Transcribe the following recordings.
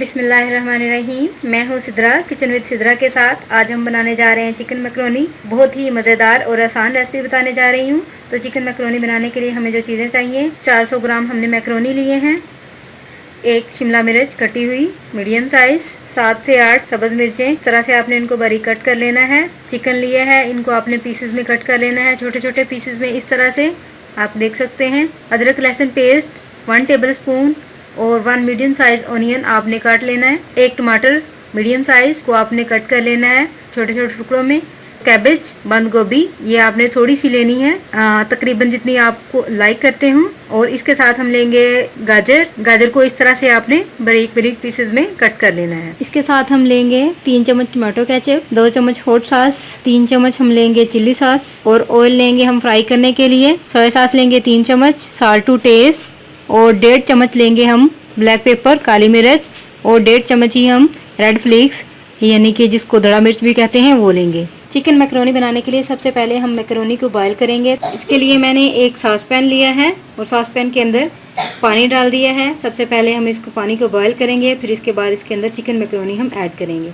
बिस्मिल्लाहिर्रहमानिर्रहीम। मैं हूँ सिद्रा, किचन विद सिद्रा के साथ। आज हम बनाने जा रहे हैं चिकन मैकरोनी। बहुत ही मज़ेदार और आसान रेसिपी बताने जा रही हूँ। तो चिकन मैकरोनी बनाने के लिए हमें जो चीज़ें चाहिए, 400 ग्राम हमने मैकरोनी लिए हैं, एक शिमला मिर्च कटी हुई मीडियम साइज़, 7 से 8 सब्ज़ मिर्चें। इस तरह से आपने इनको बारीक कट कर लेना है। चिकन लिया है, इनको आपने पीसेस में कट कर लेना है, छोटे छोटे पीसेस में, इस तरह से आप देख सकते हैं। अदरक लहसुन पेस्ट 1 टेबल स्पून और 1 मीडियम साइज ऑनियन आपने काट लेना है। एक टमाटर मीडियम साइज को आपने कट कर लेना है छोटे छोटे टुकड़ों में। कैबेज, बंद गोभी, ये आपने थोड़ी सी लेनी है, तकरीबन जितनी आपको लाइक करते हो। और इसके साथ हम लेंगे गाजर को इस तरह से आपने बारीक बारीक पीसेस में कट कर लेना है। इसके साथ हम लेंगे 3 चम्मच टमाटो केचप, 2 चम्मच हॉट सॉस, 3 चम्मच हम लेंगे चिल्ली सॉस, और ऑयल लेंगे हम फ्राई करने के लिए। सोया सॉस लेंगे 3 चम्मच, साल्ट टू टेस्ट, और 1.5 चम्मच लेंगे हम ब्लैक पेपर काली मिर्च, और 1.5 चम्मच ही हम रेड फ्लेक्स यानी कि जिसको दड़ा मिर्च भी कहते हैं वो लेंगे। चिकन मैकरोनी बनाने के लिए सबसे पहले हम मैकरोनी को बॉयल करेंगे। इसके लिए मैंने एक सॉस पैन लिया है और सॉस पैन के अंदर पानी डाल दिया है। सबसे पहले हम इसको पानी को बॉयल करेंगे, फिर इसके बाद इसके अंदर चिकन मैकरोनी हम ऐड करेंगे।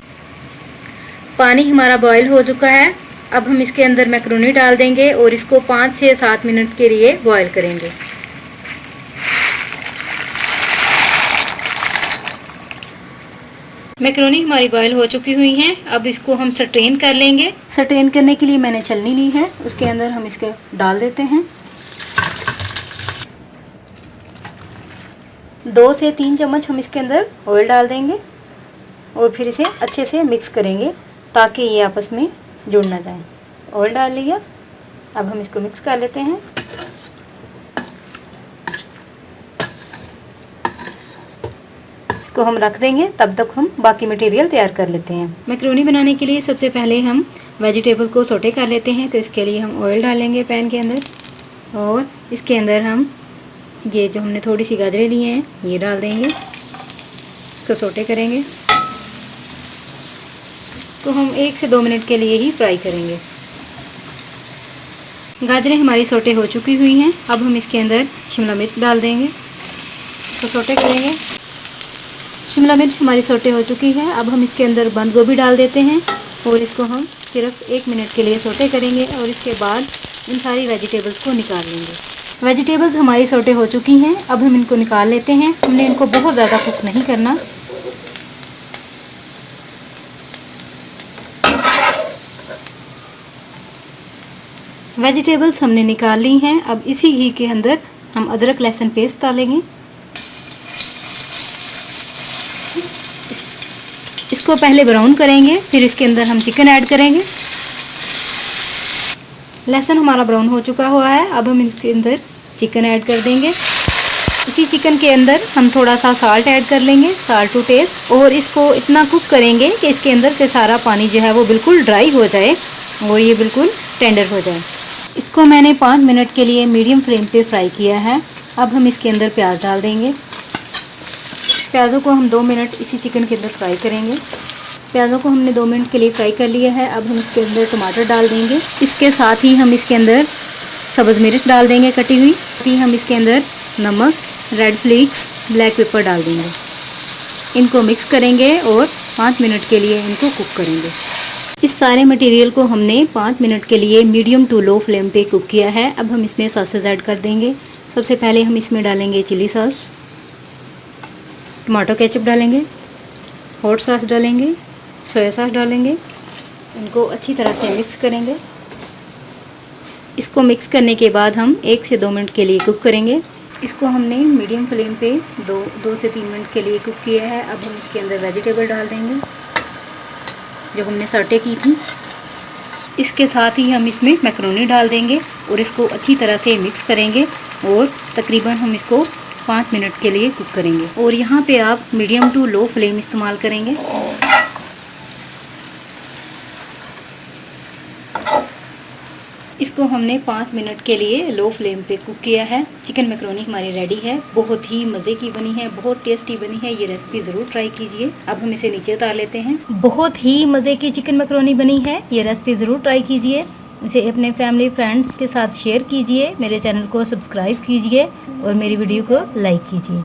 पानी हमारा बॉयल हो चुका है। अब हम इसके अंदर मैकरोनी डाल देंगे और इसको 5 से 7 मिनट के लिए बॉयल करेंगे। मैकरोनी हमारी बॉयल हो चुकी हुई हैं। अब इसको हम स्ट्रेन कर लेंगे। स्ट्रेन करने के लिए मैंने छलनी ली है, उसके अंदर हम इसके डाल देते हैं। 2 से 3 चम्मच हम इसके अंदर ऑयल डाल देंगे और फिर इसे अच्छे से मिक्स करेंगे ताकि ये आपस में जुड़ ना जाए। ऑयल डाल लिया, अब हम इसको मिक्स कर लेते हैं। इसको हम रख देंगे, तब तक हम बाकी मटेरियल तैयार कर लेते हैं। मैकरोनी बनाने के लिए सबसे पहले हम वेजिटेबल को सोटे कर लेते हैं। तो इसके लिए हम ऑयल डालेंगे पैन के अंदर और इसके अंदर हम ये जो हमने थोड़ी सी गाजरें ली हैं ये डाल देंगे। इसको सोटे करेंगे, तो हम 1 से 2 मिनट के लिए ही फ्राई करेंगे। गाजरें हमारी सोटे हो चुकी हुई हैं। अब हम इसके अंदर शिमला मिर्च डाल देंगे, इसको सोटे करेंगे। शिमला मिर्च हमारी सोटे हो चुकी है। अब हम इसके अंदर बंद गोभी डाल देते हैं और इसको हम सिर्फ 1 मिनट के लिए सोटे करेंगे और इसके बाद इन सारी वेजिटेबल्स को निकाल लेंगे। वेजिटेबल्स हमारी सोटे हो चुकी हैं। अब हम इनको निकाल लेते हैं। हमने इनको बहुत ज़्यादा कुक नहीं करना। वेजिटेबल्स हमने निकाल ली हैं। अब इसी घी के अंदर हम अदरक लहसुन पेस्ट डालेंगे। इसको पहले ब्राउन करेंगे, फिर इसके अंदर हम चिकन ऐड करेंगे। लहसुन हमारा ब्राउन हो चुका हुआ है। अब हम इसके अंदर चिकन ऐड कर देंगे। इसी चिकन के अंदर हम थोड़ा सा साल्ट ऐड कर लेंगे, साल्ट टू टेस्ट, और इसको इतना कुक करेंगे कि इसके अंदर से सारा पानी जो है वो बिल्कुल ड्राई हो जाए और ये बिल्कुल टेंडर हो जाए। इसको मैंने 5 मिनट के लिए मीडियम फ्लेम पे फ्राई किया है। अब हम इसके अंदर प्याज डाल देंगे। प्याज़ों को हम 2 मिनट इसी चिकन के अंदर फ्राई करेंगे। प्याज़ों को हमने 2 मिनट के लिए फ्राई कर लिया है। अब हम इसके अंदर टमाटर डाल देंगे। इसके साथ ही हम इसके अंदर सब्ज़ मिर्च डाल देंगे कटी हुई। फिर हम इसके अंदर नमक, रेड फ्लेक्स, ब्लैक पेपर डाल देंगे। इनको मिक्स करेंगे और 5 मिनट के लिए इनको कुक करेंगे। इस सारे मटेरियल को हमने 5 मिनट के लिए मीडियम टू लो फ्लेम पे कुक किया है। अब हम इसमें सॉसेज ऐड कर देंगे। सबसे पहले हम इसमें डालेंगे चिली सॉस, टमाटो केचप डालेंगे, हॉट सॉस डालेंगे, सोया सॉस डालेंगे। इनको अच्छी तरह से मिक्स करेंगे। इसको मिक्स करने के बाद हम 1 से 2 मिनट के लिए कुक करेंगे। इसको हमने मीडियम फ्लेम पे 2 से 3 मिनट के लिए कुक किया है। अब हम इसके अंदर वेजिटेबल डाल देंगे जो हमने सौटे की थी। इसके साथ ही हम इसमें मैकरोनी डाल देंगे और इसको अच्छी तरह से मिक्स करेंगे और तकरीबन हम इसको 5 मिनट के लिए कुक करेंगे। और यहाँ पे आप मीडियम टू लो फ्लेम इस्तेमाल करेंगे। इसको हमने 5 मिनट के लिए लो फ्लेम पे कुक किया है। चिकन मैकरोनी हमारी रेडी है। बहुत ही मज़े की बनी है, बहुत टेस्टी बनी है। ये रेसिपी ज़रूर ट्राई कीजिए। अब हम इसे नीचे उतार लेते हैं। बहुत ही मज़े की चिकन मैकरोनी बनी है। ये रेसिपी ज़रूर ट्राई कीजिए। इसे अपने फैमिली फ्रेंड्स के साथ शेयर कीजिए। मेरे चैनल को सब्सक्राइब कीजिए और मेरी वीडियो को लाइक कीजिए।